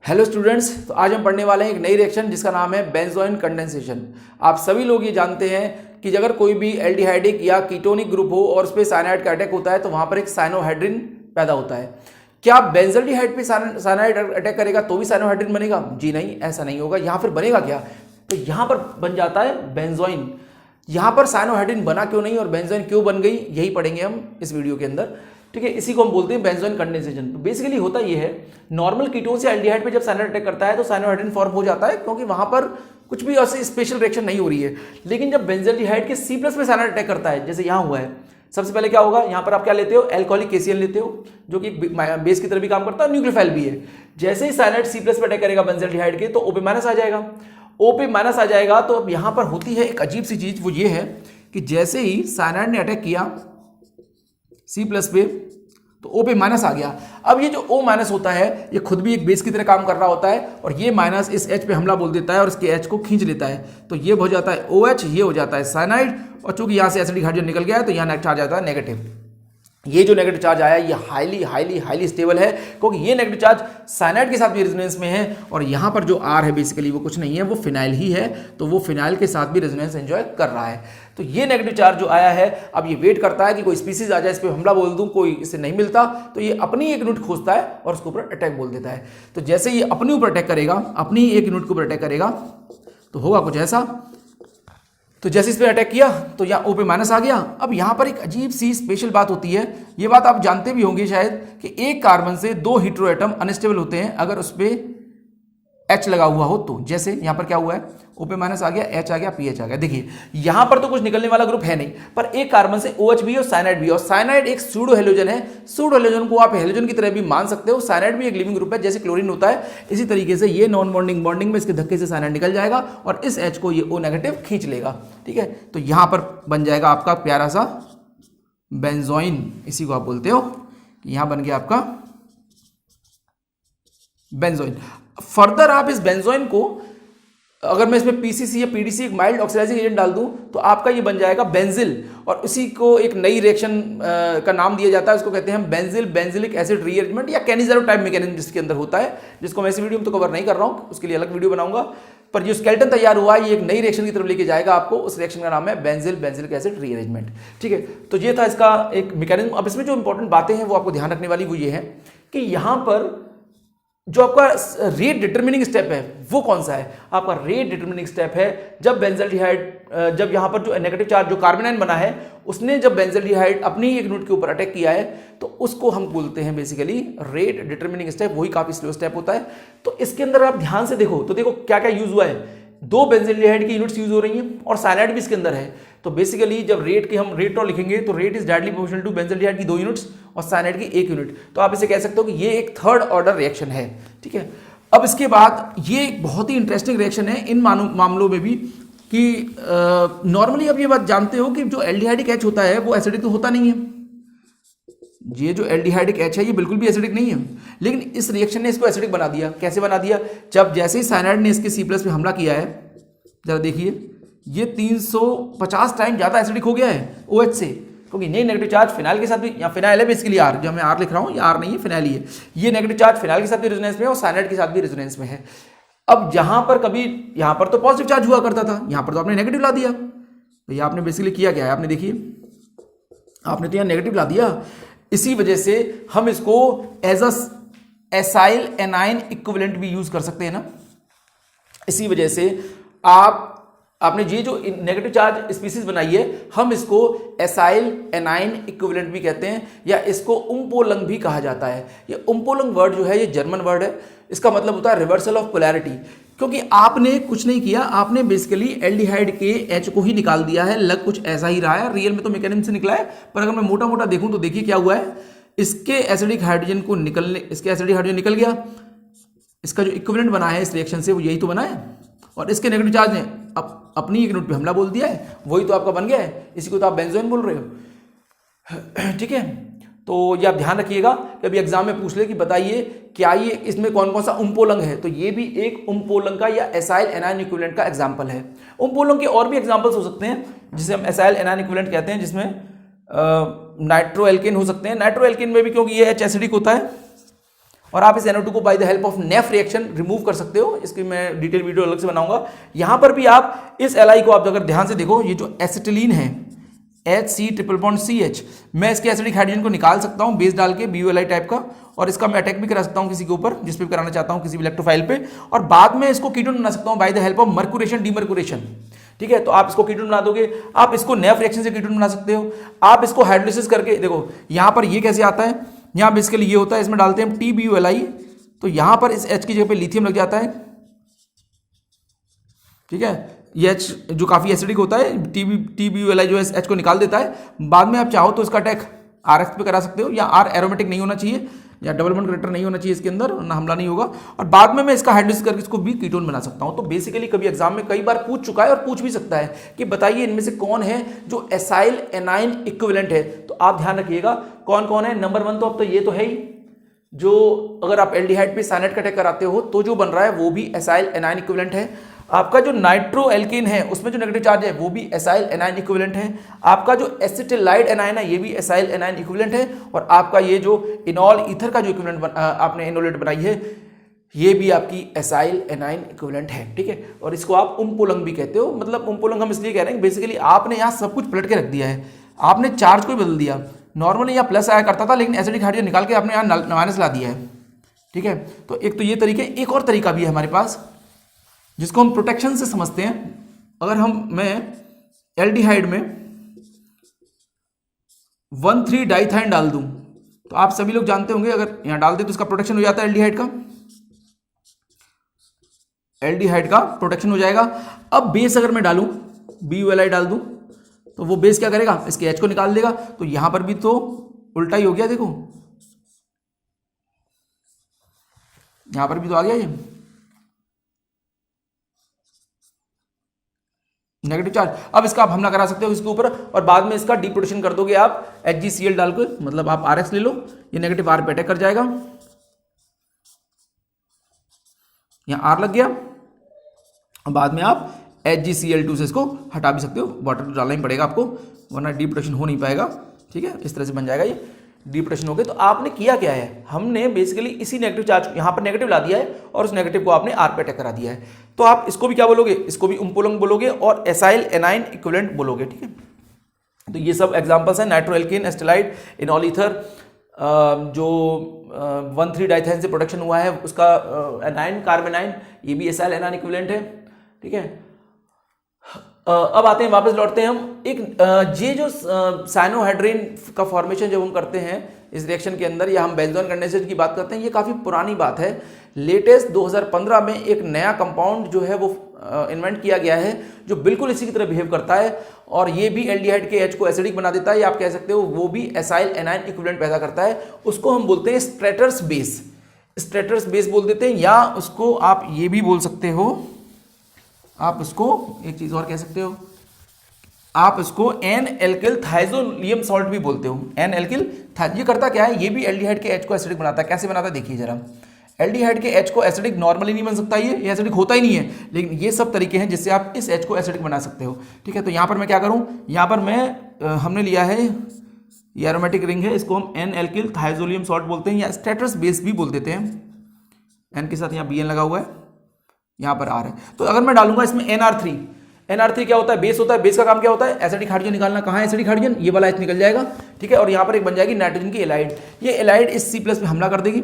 Hello students, तो आज हम पढ़ने वाले हैं एक नई रिएक्शन जिसका नाम है बेंजोइन कंडेंसेशन। आप सभी लोग ये जानते हैं कि अगर कोई भी एल्डिहाइडिक या कीटोनिक ग्रुप हो और उस पर साइनाइड का अटैक होता है तो वहां पर एक साइनोहाइड्रिन पैदा होता है। क्या बेंजल्डिहाइड पे साइनाइड अटैक करेगा तो भी साइनोहाइड्रिन बनेगा? जी नहीं, ऐसा नहीं होगा। यहाँ फिर बनेगा क्या? तो यहाँ पर बन जाता है बेंजोइन। यहाँ पर साइनोहाइड्रिन बना क्यों नहीं और बेंजोइन क्यों बन गई, यही पढ़ेंगे हम इस वीडियो के अंदर। ठीक है, इसी को हम बोलते हैं बेंजोइन कंडेंसेशन। तो बेसिकली होता ये है, नॉर्मल कीटोन से एल्डिहाइड पे जब साइनाइड अटैक करता है तो साइनोहाइड्रिन फॉर्म हो जाता है क्योंकि वहां पर कुछ भी ऐसी स्पेशल रिएक्शन नहीं हो रही है। लेकिन जब बेंजल्डिहाइड के C+ पे साइनाइड अटैक करता है, जैसे यहाँ हुआ है, सबसे पहले क्या होगा, यहाँ पर आप क्या लेते हो, एल्कोहलिक केसीएल लेते हो जो कि बेस की तरह भी काम करता है, न्यूक्लियोफाइल भी है। जैसे ही साइनाइड C+ पे अटैक करेगा बेंजल्डिहाइड के तो OP- आ जाएगा। OP- आ जाएगा तो अब यहाँ पर होती है एक अजीब सी चीज, वो ये है कि जैसे ही साइनाइड ने अटैक किया C+ पे तो OP- आ गया। अब ये जो O- होता है ये खुद भी एक बेस की तरह काम कर रहा होता है और ये माइनस इस H पे हमला बोल देता है और इसके H को खींच लेता है। तो ये हो जाता है OH, ये हो जाता है साइनाइड, और चूंकि यहाँ से एसिडिक हाइड्रोजन निकल गया है तो यहाँ नेगेटिव चार्ज आता है नेगेटिव। ये जो नेगेटिव चार्ज आया ये हाईली स्टेबल है क्योंकि ये नेगेटिव चार्ज साइनाइड के साथ भी रेजोनेंस में है और यहाँ पर जो R है बेसिकली वो कुछ नहीं है, वो फिनाइल ही है। तो वो फिनाइल के साथ भी रेजोनेंस एंजॉय कर रहा है। तो ये नेगेटिव चार्ज जो आया है अब ये वेट करता है कि कोई स्पीसीज आ जाए, इस पर हमला बोल दूं, कोई इसे नहीं मिलता तो ये अपनी एक यूनिट खोजता है और उसके ऊपर अटैक बोल देता है। तो जैसे ये अपने ऊपर अटैक करेगा, अपनी एक यूनिट के ऊपर अटैक करेगा तो होगा कुछ ऐसा। तो जैसे इस पर अटैक किया तो यहाँ OP- आ गया। अब यहाँ पर एक अजीब सी स्पेशल बात होती है, ये बात आप जानते भी होंगे शायद, कि एक कार्बन से 2 हीट्रो एटम अनस्टेबल होते हैं अगर उस पर H लगा हुआ हो तो। जैसे यहाँ पर क्या हुआ है, OP- आ गया, H आ गया, PH आ गया। देखिए यहाँ पर तो कुछ निकलने वाला ग्रुप है नहीं, पर एक कार्बन से OH भी और साइनाइड भी, और साइनाइड एक सूडो हेलोजन है। सूडो हेलोजन को आप हेलोजन की तरह भी मान सकते हो। साइनाइड भी एक लिविंग ग्रुप है, जैसे क्लोरीन होता है इसी तरीके से ये नॉन बॉन्डिंग में इसके धक्के से साइनाइड निकल जाएगा और इस H को ये O- खींच लेगा। ठीक है, तो यहाँ पर बन जाएगा आपका प्यारा सा बेंजोइन, इसी को आप बोलते हो। यहाँ बन गया आपका बेंजोइन। फर्दर आप इस बेंजोइन को, अगर मैं इसमें PCC या PDC एक माइल्ड ऑक्सीडाइजिंग एजेंट डाल दूं तो आपका ये बन जाएगा बेंजिल, और इसी को एक नई रिएक्शन का नाम दिया जाता है, उसको कहते हैं बेंजिलिक एसिड रीअरेंजमेंट या कैनिज़ारो टाइप मैकेनिज्म जिसके अंदर होता है, जिसको मैं इस वीडियो में तो कवर नहीं कर रहा हूं, उसके लिए अलग वीडियो बनाऊंगा। पर जो स्केलेटन तैयार हुआ है ये एक नई रिएक्शन की तरफ लेके जाएगा आपको। उस रिएक्शन का नाम है बेंजिलिक एसिड रीअरेंजमेंट। ठीक है, तो ये था इसका एक मैकेनिज्म। अब इसमें जो इंपॉर्टेंट बातें हैं वो आपको ध्यान रखने वाली वो ये है कि यहाँ पर जो आपका रेट डिटरमिनिंग स्टेप है वो कौन सा है। आपका रेट डिटरमिनिंग स्टेप है जब बेंजल्डिहाइड, जब यहाँ पर जो नेगेटिव चार्ज जो कार्बोनाइन बना है उसने जब बेंजल्डिहाइड अपनी एक यूनिट के ऊपर अटैक किया है तो उसको हम बोलते हैं बेसिकली रेट डिटरमिनिंग स्टेप। वही काफी स्लो स्टेप होता है। तो इसके अंदर आप ध्यान से देखो तो देखो क्या क्या यूज हुआ है। 2 बेंजल्डिहाइड की यूनिट्स यूज हो रही हैं और साइनाइड भी इसके अंदर है। तो बेसिकली जब रेट की हम रेट लिखेंगे तो rate is directly proportional to benzaldehyde की 2 यूनिट्स और साइनाइड की 1 यूनिट। तो आप इसे कह सकते हो कि ये एक थर्ड ऑर्डर रिएक्शन है। ठीक है, अब इसके बाद ये एक बहुत ही इंटरेस्टिंग रिएक्शन है इन मामलों में भी कि नॉर्मली आप ये बात जानते हो कि जो एल्डिहाइडिक H होता है वो एसिडिक तो होता नहीं है। ये जो एल्डिहाइडिक H है ये बिल्कुल भी एसिडिक नहीं है, लेकिन इस रिएक्शन ने इसको एसिडिक बना दिया। कैसे बना दिया? जब जैसे ही साइनाइड ने इसके C+ पे हमला किया है, जरा देखिए ये 350 टाइम ज्यादा एसिडिक हो गया है OH से, क्योंकि नई नेगेटिव चार्ज फिनाइल के साथ भी, यहाँ फिनाइल है बेसिकली R, जो मैं R लिख रहा हूँ ये R नहीं है, फिनाइल ही है। ये नेगेटिव चार्ज फिनाइल के साथ भी रेजोनेंस में है और साइनाइड के साथ भी रेजोनेंस में है। अब जहां पर कभी यहाँ पर तो पॉजिटिव चार्ज हुआ करता था, यहाँ पर तो आपने नेगेटिव ला दिया। तो ये आपने बेसिकली किया क्या है, आपने देखिए आपने तो यहाँ नेगेटिव ला दिया। इसी वजह से हम इसको as a acyl anion equivalent भी यूज कर सकते हैं ना। इसी वजह से आपने ये जो नेगेटिव चार्ज स्पीसीज बनाई है हम इसको एसाइल एनाइन इक्विवेलेंट भी कहते हैं, या इसको उम्पोलंग भी कहा जाता है। ये उम्पोलंग वर्ड जो है ये जर्मन वर्ड है। इसका मतलब होता है रिवर्सल ऑफ पोलैरिटी, क्योंकि आपने कुछ नहीं किया, आपने बेसिकली एल्डिहाइड के H को ही निकाल दिया है। लग कुछ ऐसा ही रहा है, रियल में तो मैकेनिज्म से निकला है, पर अगर मैं मोटा मोटा देखूं तो देखिए क्या हुआ है, इसके एसिडिक हाइड्रोजन को इसके एसिडिक हाइड्रोजन निकल गया, इसका जो इक्विवेलेंट बना है इस रिएक्शन से वो यही तो बना है, और इसके नेगेटिव चार्ज ने अपनी एक यूनिट पे हमला बोल दिया है, वही तो आपका बन गया है। इसी को तो आप बेंजोइन बोल रहे हो। ठीक है, तो ये आप ध्यान रखिएगा कि अभी एग्जाम में पूछ ले कि बताइए क्या ये इसमें कौन कौन सा उम्पोलंग है, तो ये भी एक उम्पोलंग का या एसाइल एनाइन इक्विवेलेंट का एग्जाम्पल है। उम्पोलंग के और भी एग्जाम्पल्स हो सकते हैं जिसे हम एसाइल एनाइन इक्विवेलेंट कहते हैं, जिसमें नाइट्रो एल्केन हो सकते हैं। नाइट्रो एल्केन में भी क्योंकि ये H एसिडिक होता है और आप इस NO2 को by the help of Nef reaction remove कर सकते हो। इसकी मैं डिटेल वीडियो अलग से बनाऊंगा। यहां पर भी आप इस एलाई को आप अगर ध्यान से देखो, ये जो एसिटिलीन है HC ट्रिपल बॉन्ड CH, मैं इसके एसिडिक हाइड्रोजन को निकाल सकता हूं बेस डाल के BULI टाइप का, और इसका मैं अटैक भी करा सकता हूं किसी के ऊपर जिस पे भी कराना चाहता हूं, किसी भी इलेक्ट्रोफाइल पे, और बाद में इसको कीटोन बना सकता हूं बाय द हेल्प ऑफ मर्कुरेशन डीमर्कुरेशन। ठीक है, तो आप इसको कीटोन बना दोगे, आप इसको नेफ रिएक्शन से कीटोन बना सकते हो, आप इसको हाइड्रोलिसिस करके देखो यहां पर ये कैसे आता है, यहां बेसिकली ये होता है, इसमें डालते हैं हम TBULI, तो यहां पर इस H की जगह पे लिथियम लग जाता है। ठीक है, ये H जो काफी एसिडिक होता है, TBULI जो है H को निकाल देता है। बाद में आप चाहो तो इसका अटैक RF पे करा सकते हो, या R एरोमेटिक नहीं होना चाहिए, या डबल बॉन्ड करेक्टर नहीं होना चाहिए इसके अंदर, ना हमला नहीं होगा, और बाद में मैं इसका हाइड्रोलिसिस करके इसको भी कीटोन बना सकता हूं। तो बेसिकली कभी एग्जाम में कई बार पूछ चुका है और पूछ भी सकता है कि बताइए इनमें से कौन है जो एसाइल एनाइन इक्विवेलेंट है। तो आप ध्यान रखिएगा कौन कौन है। नंबर 1 तो अब तो ये तो है ही, जो अगर आप एल्डिहाइड पे साइनाइड का अटैक कराते हो तो जो बन रहा है वो भी एसाइल एनाइन इक्विवेलेंट है। आपका जो नाइट्रो एल्केन है उसमें जो नेगेटिव चार्ज है वो भी एसाइल एनाइन इक्विवेलेंट है। आपका जो एसिटिलाइड एनाइन है ये भी एसाइल एनाइन इक्विवेलेंट है। और आपका ये जो इनॉल ईथर का जो इक्विवेलेंट आपने इनोलेट बनाई है ये भी आपकी एसाइल एनाइन इक्विवेलेंट है। ठीक है, और इसको आप उम्पोलंग भी कहते हो। मतलब उम्पोलंग हम इसलिए कह रहे हैं बेसिकली आपने यहाँ सब कुछ पलट के रख दिया है, आपने चार्ज को ही बदल दिया। नॉर्मली यहाँ प्लस आया करता था, लेकिन एसिडिक हाइड्रोजन निकाल के आपने यहाँ माइनस ला दिया है। ठीक है, तो एक तो ये तरीके, एक और तरीका भी है हमारे पास जिसको हम प्रोटेक्शन से समझते हैं। अगर मैं एल्डिहाइड में 1,3 डाइथाइन डाल दूं तो आप सभी लोग जानते होंगे अगर यहां डाल दे तो इसका प्रोटेक्शन हो जाता है, एल्डिहाइड का प्रोटेक्शन हो जाएगा। अब बेस अगर मैं डालूं BULI डाल दूं तो वो बेस क्या करेगा, इसके H को निकाल देगा। तो यहां पर भी तो उल्टा ही हो गया, देखो यहां पर भी तो आ गया ये नेगेटिव चार्ज। अब इसका आप हमला करा सकते हो इसके ऊपर, और बाद में इसका डिपोटेशन कर दोगे आप HgCl डाल के, मतलब आप RX ले लो, ये नेगेटिव R पे अटैक कर जाएगा। यहां R लग गया, और बाद में आप HgCl2 से इसको हटा भी सकते हो, वाटर तो डालना ही पड़ेगा आपको वरना डिपोटेशन हो नहीं पाएगा। ठीक है, इस तरह से बन जाएगा ये डिपोटेशन हो गए। तो आपने किया क्या है, हमने बेसिकली इसी नेगेटिव चार्ज को यहां पर नेगेटिव ला दिया है और उस नेगेटिव को आपने R पे अटैक करा दिया है। तो आप इसको भी क्या बोलोगे, इसको भी उम्पोलंग बोलोगे और एसाइल एनाइन इक्विवेलेंट बोलोगे। ठीक है, तो ये सब एग्जांपल्स हैं, नाइट्रोएल्केन, एस्टिलाइड, इनॉल ईथर, जो 1,3 डाइथाइन से प्रोडक्शन हुआ है उसका एनाइन कार्बेनाइन, ये भी एसाइल एनाइन इक्विवेलेंट है। ठीक है, अब आते हैं, वापस लौटते हैं हम एक ये जो साइनोहाइड्रेन का फॉर्मेशन जब हम करते हैं इस रिएक्शन के अंदर, या हम बेंजोन कंडेंसेट की बात करते हैं, ये काफ़ी पुरानी बात है। लेटेस्ट 2015 में एक नया कंपाउंड जो है वो इन्वेंट किया गया है जो बिल्कुल इसी की तरह बिहेव करता है, और ये भी एल्डिहाइड के H को एसिडिक बना देता है, या आप कह सकते हो वो भी एसाइल एनाइन इक्विवेलेंट पैदा करता है। उसको हम बोलते हैं स्ट्रेटर्स बेस बोल देते हैं, या उसको आप ये भी बोल सकते हो, आप उसको एक चीज और कह सकते हो, आप इसको N-एल्किल थाइजोलियम सॉल्ट भी बोलते हो। N-एल्किल ये करता क्या है, ये भी एल्डिहाइड के H को एसिडिक बनाता है। कैसे बनाता है देखिए जरा, एल्डिहाइड के H को एसिडिक नॉर्मली नहीं बन सकता, ये एसिडिक होता ही नहीं है, लेकिन ये सब तरीके हैं जिससे आप इस H को एसिडिक बना सकते हो। ठीक है, तो यहां पर मैं क्या करूं, यहां पर मैं हमने लिया है ये एरोमेटिक रिंग है, इसको हम N-एल्किल थाइजोलियम सॉल्ट बोलते हैं, या स्टेटस बेस भी बोल देते हैं। N के साथ यहाँ BN लगा हुआ है, यहां पर R है। तो अगर मैं डालूंगा इसमें NR3 क्या होता है, बेस होता है। बेस का काम क्या होता है, एसिडिक हाइड्रोजन निकालना। कहां है एसिडिक हाइड्रोजन, ये वाला H निकल जाएगा। ठीक है, और यहां पर एक बन जाएगी नाइट्रोजन की एलाइड। ये एलाइड इस C+ पे हमला कर देगी।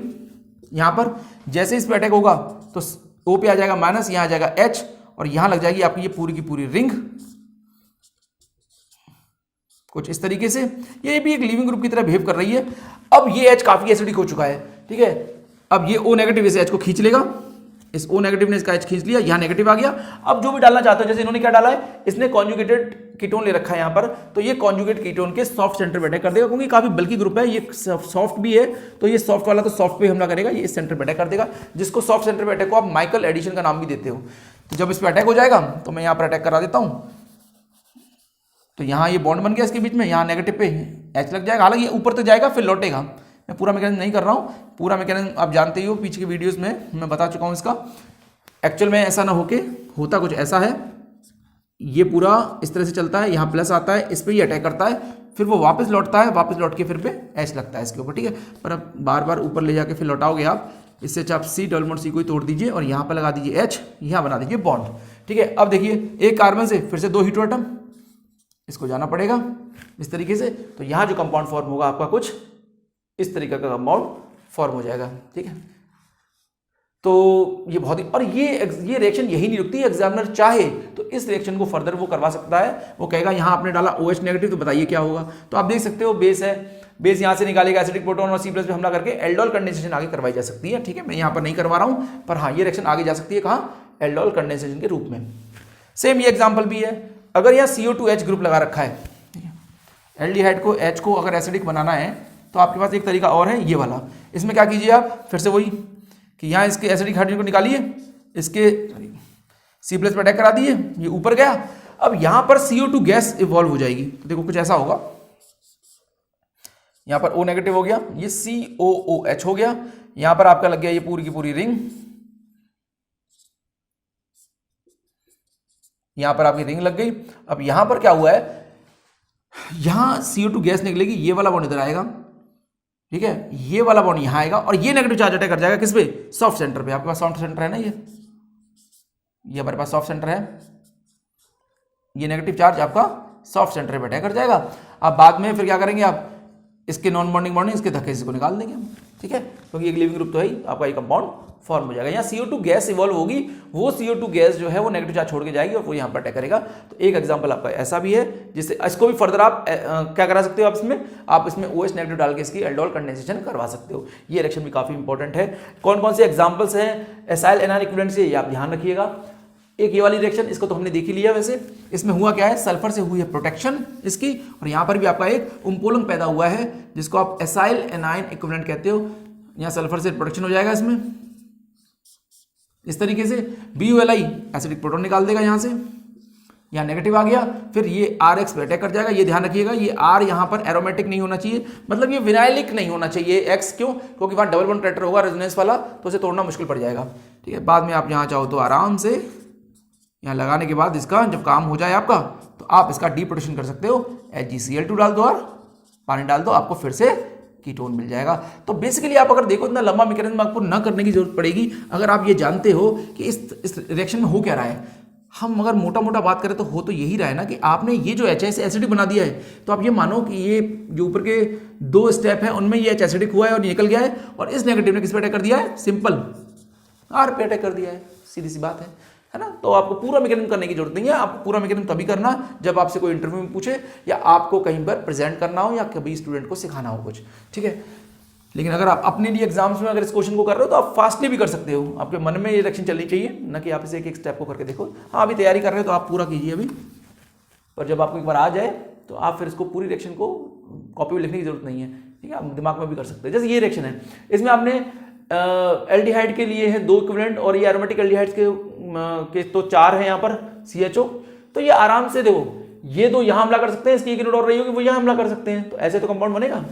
यहां पर जैसे इस पे अटैक होगा तो O पे आ जाएगा माइनस, यहां आ जाएगा H, और यहां लग जाएगी आपकी ये पूरी की पूरी रिंग कुछ इस तरीके से। ये भी एक लिविंग ग्रुप की तरह बिहेव कर रही है। अब ये H काफी एसिडिक हो चुका है। ठीक है, अब ये O नेगेटिव इस H को खींच लेगा, इस O नेगेटिव ने इसका H खींच लिया, यहाँ नेगेटिव आ गया। अब जो भी डालना चाहते हो, जैसे इन्होंने क्या डाला है, इसने कॉन्जुगेटेड कीटोन ले रखा है यहाँ पर, तो ये कॉन्जुगेट कीटोन के सॉफ्ट सेंटर पे अटैक कर देगा, क्योंकि काफी बल्की ग्रुप है, ये सॉफ्ट भी है, तो ये सॉफ्ट वाला तो सॉफ्ट पे हमला करेगा, ये इस सेंटर पे अटैक कर देगा, जिसको सॉफ्ट सेंटर पे अटैक को आप माइकल एडिशन का नाम भी देते हो। तो जब इस पर अटैक हो जाएगा तो मैं यहाँ पर अटैक करा देता हूँ, तो यहाँ ये बॉन्ड बन गया इसके बीच में, यहाँ नेगेटिव पे H लग जाएगा। हालांकि ये ऊपर तक जाएगा फिर लौटेगा। मैं पूरा मैकेनिज्म नहीं कर रहा हूँ, पूरा मैकेनिज्म आप जानते ही हो, पीछे के वीडियोस में मैं बता चुका हूँ इसका। एक्चुअल में ऐसा ना होके होता कुछ ऐसा है, ये पूरा इस तरह से चलता है, यहाँ प्लस आता है, इस पर ये अटैक करता है, फिर वो वापस लौटता है, वापस लौट के फिर पे H लगता है इसके ऊपर। ठीक है, पर अब बार बार ऊपर ले जाके फिर लौटाओगे आप, इससे अच्छा आप C डबल बॉन्ड C को ही तोड़ दीजिए और यहाँ पर लगा दीजिए H, यहाँ बना दीजिए बॉन्ड। ठीक है, अब देखिए एक कार्बन से फिर से 2 हीट्रो एटम, इसको जाना पड़ेगा इस तरीके से, तो यहाँ जो कंपाउंड फॉर्म होगा आपका कुछ इस तरीके का कंपाउंड फॉर्म हो जाएगा। ठीक है, तो ये बहुत ही, और ये रिएक्शन यही नहीं रुकती, एग्जामिनर चाहे तो इस रिएक्शन को फर्दर वो करवा सकता है। वो कहेगा यहाँ आपने डाला OH नेगेटिव, तो बताइए क्या होगा। तो आप देख सकते हो बेस है, बेस यहाँ से निकालेगा, एसिडिक प्रोटॉन और C+ पे हमला करके एल्डोल कंडेंसेशन आगे करवाई जा सकती है। ठीक है, मैं यहाँ पर नहीं करवा रहा हूँ, पर हाँ ये रिएक्शन आगे जा सकती है कहाँ, एल्डोल कंडेंसेशन के रूप में। सेम ये एग्जाम्पल भी है, अगर यहाँ CO2H ग्रुप लगा रखा है, एल्डिहाइड को H को अगर एसिडिक बनाना है तो आपके पास एक तरीका और है ये वाला। इसमें क्या कीजिए आप, फिर से वही कि यहाँ इसके एसिडिक हाइड्रोजन को निकालिए, इसके C+ पर अटैक करा दिए, ये ऊपर गया। अब यहाँ पर CO2 गैस इवॉल्व हो जाएगी, तो देखो कुछ ऐसा होगा, यहाँ पर O नेगेटिव हो गया, ये COOH हो गया, यहाँ पर आपका लग गया ये पूरी की पूरी रिंग, यहाँ पर आपकी रिंग लग गई। अब यहाँ पर क्या हुआ है, यहाँ CO2 गैस निकलेगी, ये वाला बॉन्ड इधर आएगा। ठीक है, ये वाला बॉन्ड यहाँ आएगा और ये नेगेटिव चार्ज अटैक कर जाएगा किस पे, सॉफ्ट सेंटर पे। आपके पास सॉफ्ट सेंटर है ना, ये हमारे पास सॉफ्ट सेंटर है, ये नेगेटिव चार्ज आपका सॉफ्ट सेंटर पे अटैक कर जाएगा। अब बाद में फिर क्या करेंगे आप, इसके नॉन बॉन्डिंग बॉन्डिंग इसके धक्के से को निकाल देंगे। ठीक है, क्योंकि एक लिविंग ग्रुप तो है ही, आपका ये कंपाउंड फॉर्म हो जाएगा। यहाँ CO2 गैस इवॉल्व होगी, वो CO2 गैस जो है वो नेगेटिव चार्ज छोड़ के जाएगी और वो यहाँ पर अटैक करेगा। तो एक एग्जांपल आपका ऐसा भी है, जिससे इसको भी फर्दर आप क्या करा सकते हो, आप इसमें OH नेगेटिव डाल के इसकी एल्डोल कंडेंसेशन करवा सकते हो। ये रिएक्शन भी काफी इंपॉर्टेंट है। कौन कौन से एग्जाम्पल्स हैं एसाइल एनायन इक्विवेलेंट से, ये आप ध्यान रखिएगा। एक ये वाली रिएक्शन, इसको तो हमने देख ही लिया। वैसे इसमें हुआ क्या है, सल्फर से हुई है प्रोटेक्शन इसकी, और यहाँ पर भी आपका एक उम्पोलंग पैदा हुआ है जिसको आप एसाइल एनायन इक्विवेलेंट कहते हो। यहाँ सल्फर से प्रोटेक्शन हो जाएगा इसमें इस तरीके से। BuLi एसिडिक प्रोटॉन निकाल देगा यहाँ से, यहाँ नेगेटिव आ गया, फिर ये RX पे अटैक कर जाएगा। ये ध्यान रखिएगा, ये R यहाँ पर एरोमेटिक नहीं होना चाहिए, मतलब ये विनाइलिक नहीं होना चाहिए X, क्यों, क्योंकि वहाँ डबल बॉन्ड कैरेक्टर होगा रेजोनेंस वाला, तो उसे तोड़ना मुश्किल पड़ जाएगा। ठीक है, बाद में आप यहाँ चाहो तो आराम से यहाँ लगाने के बाद इसका जब काम हो जाए आपका, तो आप इसका डीप्रोटेक्शन कर सकते हो। HgCl2 डाल दो और पानी डाल दो, आपको फिर से कीटोन मिल जाएगा। तो बेसिकली आप अगर देखो, इतना लंबा मैकेनिज्म आपको ना करने की जरूरत पड़ेगी अगर आप ये जानते हो कि इस रिएक्शन में हो क्या रहा है। हम अगर मोटा मोटा बात करें तो हो तो यही रहा है ना कि आपने ये जो H है इसे एसिडिक बना दिया है, तो आप ये मानो कि ये जो ऊपर के 2 स्टेप है उनमें ये H एसिडिक हुआ है और निकल गया है, और इस नेगेटिव ने किस पे अटैक कर दिया है, सिंपल R पे अटैक कर दिया है। सीधी सी बात है ना। तो आपको पूरा मैकेनिज्म करने की जरूरत नहीं है। आपको पूरा मैकेनिज्म तभी करना जब आपसे कोई इंटरव्यू में पूछे या आपको कहीं पर प्रेजेंट करना हो या कभी स्टूडेंट को सिखाना हो कुछ। ठीक है, लेकिन अगर आप अपने लिए एग्जाम्स में अगर इस क्वेश्चन को कर रहे हो तो आप फास्टली भी कर सकते हो। आपके मन में ये रिएक्शन चलनी चाहिए, ना कि आप इसे एक एक स्टेप को करके देखो। हाँ, अभी तैयारी कर रहे हो तो आप पूरा कीजिए अभी, पर जब आपको एक बार आ जाए तो आप फिर इसको पूरी रिएक्शन को कॉपी में लिखने की जरूरत नहीं है। ठीक है, आप दिमाग में भी कर सकते हैं। जैसे ये रिएक्शन है, इसमें आपने एल्डिहाइड के लिए है 2 इक्विवेलेंट और ये एरोमेटिक एल्डिहाइड्स के तो 4 है यहाँ पर CHO। तो ये आराम से देखो, ये 2 यहाँ हमला कर सकते हैं, इसकी एक नोट और रही होगी वो यहाँ हमला कर सकते हैं। तो ऐसे तो कंपाउंड बनेगा।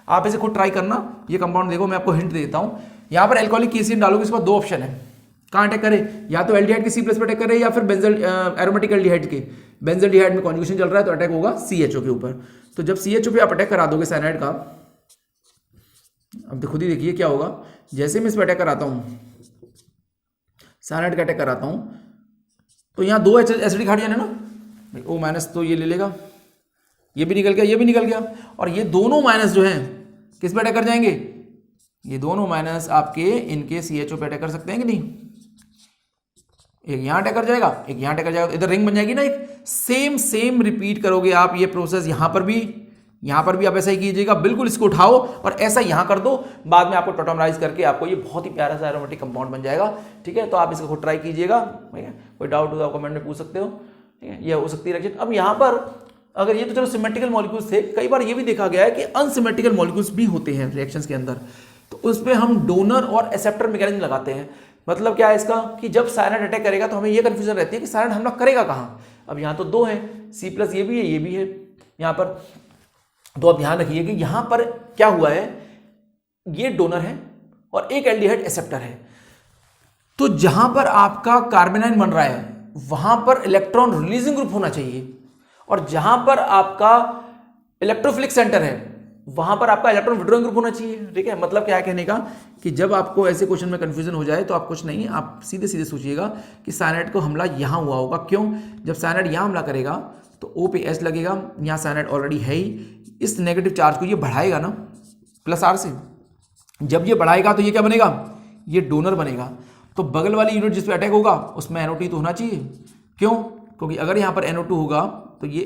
आप इसे खुद ट्राई करना। ये कंपाउंड देखो, मैं आपको हिंट देता हूँ। यहाँ पर एल्कोहलिक केसीन डालोगे, इसके बाद 2 ऑप्शन है कहाँ अटैक करे, या तो एल्डिहाइड के C+ पे अटैक करे या फिर बेंजल एरोमेटिक एल्डिहाइड के बेंजल्डिहाइड में कॉन्जुगेशन चल रहा है तो अटैक होगा CHO के ऊपर। तो जब CHO पे आप अटैक करा दोगे साइनाइड का, अब तो खुद ही देखिए क्या होगा। जैसे मैं इस पर अटैक कराता हूँ, साइनाइड का अटैक कराता हूँ, तो यहाँ 2 एसिडिक हाइड्रोजन है ना, O- तो ये ले लेगा, ये भी निकल गया, ये भी निकल गया, और ये दोनों माइनस जो हैं किस पे अटैक कर जाएंगे, ये दोनों माइनस आपके इनके CHO पे अटैक कर सकते हैं कि नहीं। एक यहाँ अटैक कर जाएगा, एक यहाँ अटैक कर जाएगा, इधर रिंग बन जाएगी ना एक। सेम रिपीट करोगे आप ये प्रोसेस यहाँ पर भी आप ऐसा ही कीजिएगा। बिल्कुल इसको उठाओ और ऐसा यहाँ कर दो, बाद में आपको टोटोमराइज करके आपको ये बहुत ही प्यारा सा एरोमेटिक कंपाउंड बन जाएगा। ठीक है, तो आप इसको खुद ट्राई कीजिएगा। ठीक है, कोई डाउट हो तो आप कमेंट में पूछ सकते हो। ठीक है, ये हो सकती है रिएक्शन। अब यहाँ पर अगर ये तो चलो सिमेट्रिकल मॉलिक्यूल्स थे, कई बार ये भी देखा गया है कि अनसिमेट्रिकल मॉलिक्यूल्स भी होते हैं रिएक्शंस के अंदर, तो उस पर हम डोनर और एक्सेप्टर मैकेनिज्म लगाते हैं। मतलब क्या है इसका कि जब साइनाइड अटैक करेगा तो हमें ये कंफ्यूजन रहती है कि साइनाइड हमला करेगा कहाँ। अब यहाँ तो 2 है, C+ ये भी है यहाँ पर। तो आप ध्यान रखिए कि यहाँ पर क्या हुआ है, ये डोनर है और एक एल्डिहाइड एक्सेप्टर है। तो जहां पर आपका कार्बेनाइन बन रहा है वहां पर इलेक्ट्रॉन रिलीजिंग ग्रुप होना चाहिए, और जहां पर आपका इलेक्ट्रोफिलिक सेंटर है वहां पर आपका इलेक्ट्रॉन विड्रॉइंग ग्रुप होना चाहिए। ठीक है, मतलब क्या है कहने का कि जब आपको ऐसे क्वेश्चन में कंफ्यूजन हो जाए तो आप कुछ नहीं, आप सीधे सीधे सोचिएगा कि साइनाइड को हमला यहाँ हुआ होगा। क्यों? जब साइनाइड यहाँ हमला करेगा तो O पे H लगेगा, यहाँ साइनाइड ऑलरेडी है ही, इस नेगेटिव चार्ज को ये बढ़ाएगा ना प्लस R से। जब ये बढ़ाएगा तो ये क्या बनेगा? ये डोनर बनेगा। तो बगल वाली यूनिट जिस पे अटैक होगा उसमें NO2 तो होना चाहिए। क्यों? क्योंकि अगर यहाँ पर NO2 होगा तो ये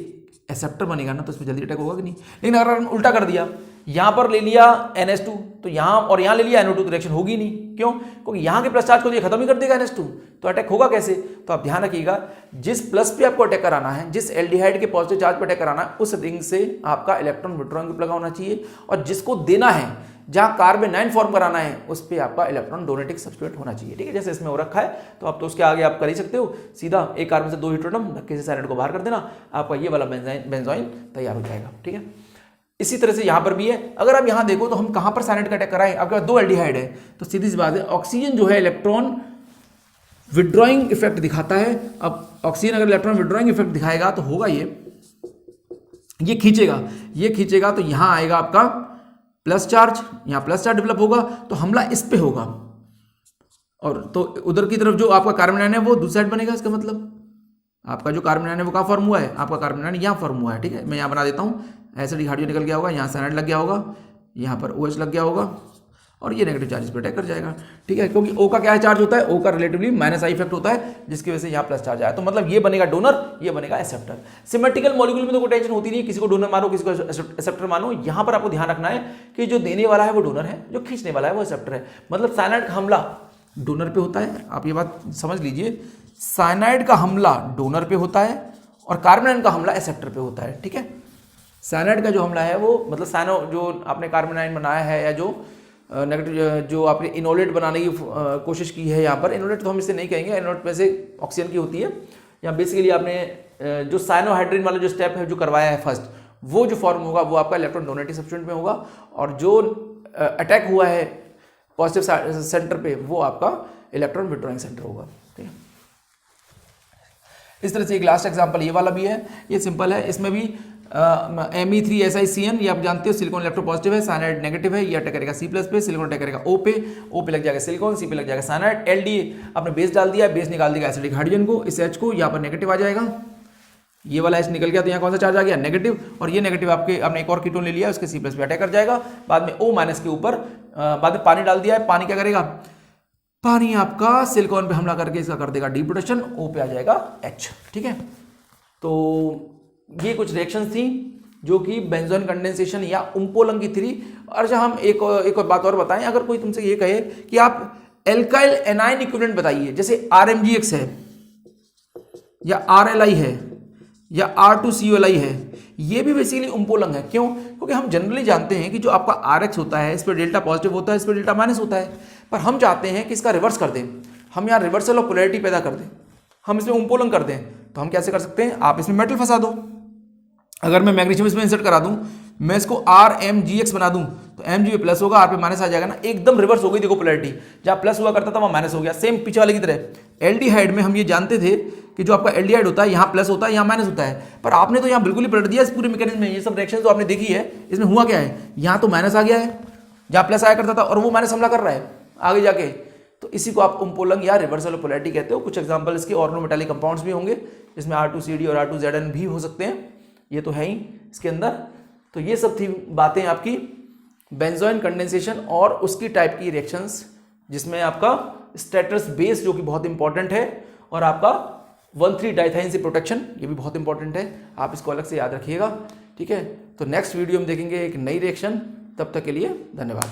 एक्सेप्टर बनेगा ना, तो इसमें जल्दी अटैक होगा कि नहीं। लेकिन अगर हमने उल्टा कर दिया, यहाँ पर ले लिया NH2 तो यहाँ और यहाँ ले लिया NO2 तो रिएक्शन होगी नहीं। क्यों? क्योंकि यहाँ के प्लस चार्ज को ये खत्म ही कर देगा NH2, तो अटैक होगा कैसे? तो आप ध्यान रखिएगा, जिस प्लस पे आपको अटैक कराना है, जिस एल्डिहाइड के पॉजिटिव चार्ज पर अटैक कराना है, उस रिंग से आपका इलेक्ट्रॉन विड्रॉइंग ग्रुप लगा होना चाहिए, और जिसको देना है, जहां कार्बन 9 फॉर्म कराना है, उस पे आपका इलेक्ट्रॉन डोनेटिंग सब्स्टिट्यूएंट होना चाहिए। ठीक है, जैसे इसमें हो रखा है, तो आप तो उसके आगे आप कर ही सकते हो, सीधा एक कार्बन से 2 हाइड्रोजन धक्के से साइनाइड को बाहर कर देना, आपका ये वाला बेंजोइन तैयार हो जाएगा। ठीक है, इसी तरह से यहां पर भी है। अगर आप यहां देखो तो हम कहां पर साइनाइड का अटैक कराएं, आपके पास 2 एल्डिहाइड है, तो सीधी सी बात है, ऑक्सीजन जो है इलेक्ट्रॉन विड्रॉइंग इफेक्ट दिखाता है। अब ऑक्सीजन अगर इलेक्ट्रॉन विड्रॉइंग इफेक्ट दिखाएगा तो होगा ये खींचेगा, तो यहां आएगा आपका प्लस चार्ज, यहां प्लस चार्ज डेवलप होगा, तो हमला इस पे होगा, और तो उधर की तरफ जो आपका कार्बन आयन है वो दूसरी साइड बनेगा। इसका मतलब आपका जो कार्बन आयन है वो कहाँ फॉर्म हुआ है? आपका कार्बन आयन यहाँ फॉर्म हुआ है। ठीक है, मैं यहाँ बना देता हूँ, ऐसे हाइड्रोजन निकल गया होगा, यहाँ साइनाइड लग गया होगा, यहाँ पर OH लग गया होगा, और ये नेगेटिव चार्ज पे अटैक कर जाएगा। ठीक है, क्योंकि O का क्या चार्ज होता है? O का रिलेटिवली -I इफेक्ट होता है, जिसकी वजह से यहाँ प्लस चार्ज आया, तो मतलब ये बनेगा डोनर, ये बनेगा एक्सेप्टर। सिमेट्रिकल मॉलिक्यूल में तो कोई टेंशन होती नहीं, किसी को डोनर मानो, किसी को एक्सेप्टर मानो। यहाँ पर आपको ध्यान रखना है कि जो देने वाला है वो डोनर है, जो खींचने वाला है वो एक्सेप्टर है। मतलब साइनाइड का हमला डोनर पे होता है, आप ये बात समझ लीजिए, साइनाइड का हमला डोनर पे होता है और कार्बन आयन का हमला एक्सेप्टर पे होता है। ठीक है, साइनाइड का जो हमला है वो मतलब साइनो जो आपने कार्बन आयन बनाया है, या जो नेगेटिव जो आपने इनोलेट बनाने की कोशिश की है, यहाँ पर इनोलेट तो हम इसे नहीं कहेंगे, इनोलेट में से ऑक्सीजन की होती है। यहाँ बेसिकली आपने जो साइनोहाइड्रिन वाला जो स्टेप है जो करवाया है फर्स्ट, वो जो फॉर्म होगा वो आपका इलेक्ट्रॉन डोनेटिंग सब्स्टिट्यूएंट में होगा, और जो अटैक हुआ है पॉजिटिव सेंटर पे वो आपका इलेक्ट्रॉन विड्रॉइंग सेंटर होगा। ठीक है, इस तरह से एक लास्ट एग्जांपल ये वाला भी है, ये सिंपल है। इसमें भी Me3SiCN, ये आप जानते हो, सिलिकॉन इलेक्ट्रोपॉजिटिव है, साइनाइड नेगेटिव है, ये अटैक करेगा C+ पे, सिलिकॉन अटैक करेगा O पे लग जाएगा सिलिकॉन, C पे लग जाएगा साइनाइड। LD आपने बेस डाल दिया, बेस निकाल देगा एसिडिक हाइड्रोजन को, इस H को, यहाँ पर नेगेटिव आ जाएगा, ये वाला H निकल गया, तो यहाँ कौन सा चार्ज आ गया? नेगेटिव, और ये नेगेटिव आपने एक और कीटोन ले लिया, उसके C+ पे अटैक कर जाएगा। बाद में O- के ऊपर बाद में पानी डाल दिया है, पानी क्या करेगा? पानी आपका सिलिकॉन पे हमला करके इसका कर देगा डिप्रोटेक्शन, O पे आ जाएगा H। ठीक है, तो ये कुछ रिएक्शंस थी जो कि बेंजोइन कंडेंसेशन या उम्पोलंग की थी। और जब हम एक और बात और बताएं, अगर कोई तुमसे ये कहे कि आप एल्काइल एनाइन इक्विवेलेंट बताइए, जैसे RMgX है या RLi है या R2COLi है, ये भी बेसिकली उम्पोलंग है। क्यों? क्योंकि हम जनरली जानते हैं कि जो आपका RH होता है, इस पर डेल्टा पॉजिटिव होता है, इस पर डेल्टा माइनस होता है, पर हम चाहते हैं कि इसका रिवर्स कर दें, हम यहाँ रिवर्सल ऑफ पोलैरिटी पैदा कर दें, हम इसमें उम्पोलंग कर दें। तो हम कैसे कर सकते हैं? आप इसमें मेटल फंसा दो, अगर मैं मैग्नीशियम इसमें इंसर्ट करा दूं, मैं इसको RMgX बना दूं, तो Mg पे प्लस होगा, R पे माइनस आ जाएगा ना, एकदम रिवर्स हो गई। देखो पोलैरिटी, जहां प्लस हुआ करता था वहां माइनस हो गया, सेम पीछे वाले की तरह। एल्डिहाइड में हम ये जानते थे कि जो आपका एल्डिहाइड होता है, यहाँ प्लस होता है, यहाँ माइनस होता है, पर आपने तो यहाँ बिल्कुल ही पलट दिया इस पूरे मैकेनिज्म में। ये सब रिएक्शन तो आपने देखी है, इसमें हुआ क्या है? यहाँ तो माइनस आ गया है, जहाँ प्लस आया करता था, और वो माइनस हमला कर रहा है आगे जाके, तो इसी को आप उम्पोलंग या रिवर्सल ऑफ पोलैरिटी कहते हो। कुछ एग्जांपल इसके ऑर्गेनोमेटालिक कंपाउंड्स भी होंगे, इसमें R2CD और R2ZN भी हो सकते हैं, ये तो है ही इसके अंदर। तो ये सब थी बातें आपकी बेंजोइन कंडेंसेशन और उसकी टाइप की रिएक्शंस, जिसमें आपका स्टेटस बेस जो कि बहुत इंपॉर्टेंट है, और आपका 1,3-डाइथाइन से प्रोटेक्शन, ये भी बहुत इंपॉर्टेंट है, आप इसको अलग से याद रखिएगा। ठीक है, तो नेक्स्ट वीडियो में देखेंगे एक नई रिएक्शन, तब तक के लिए धन्यवाद।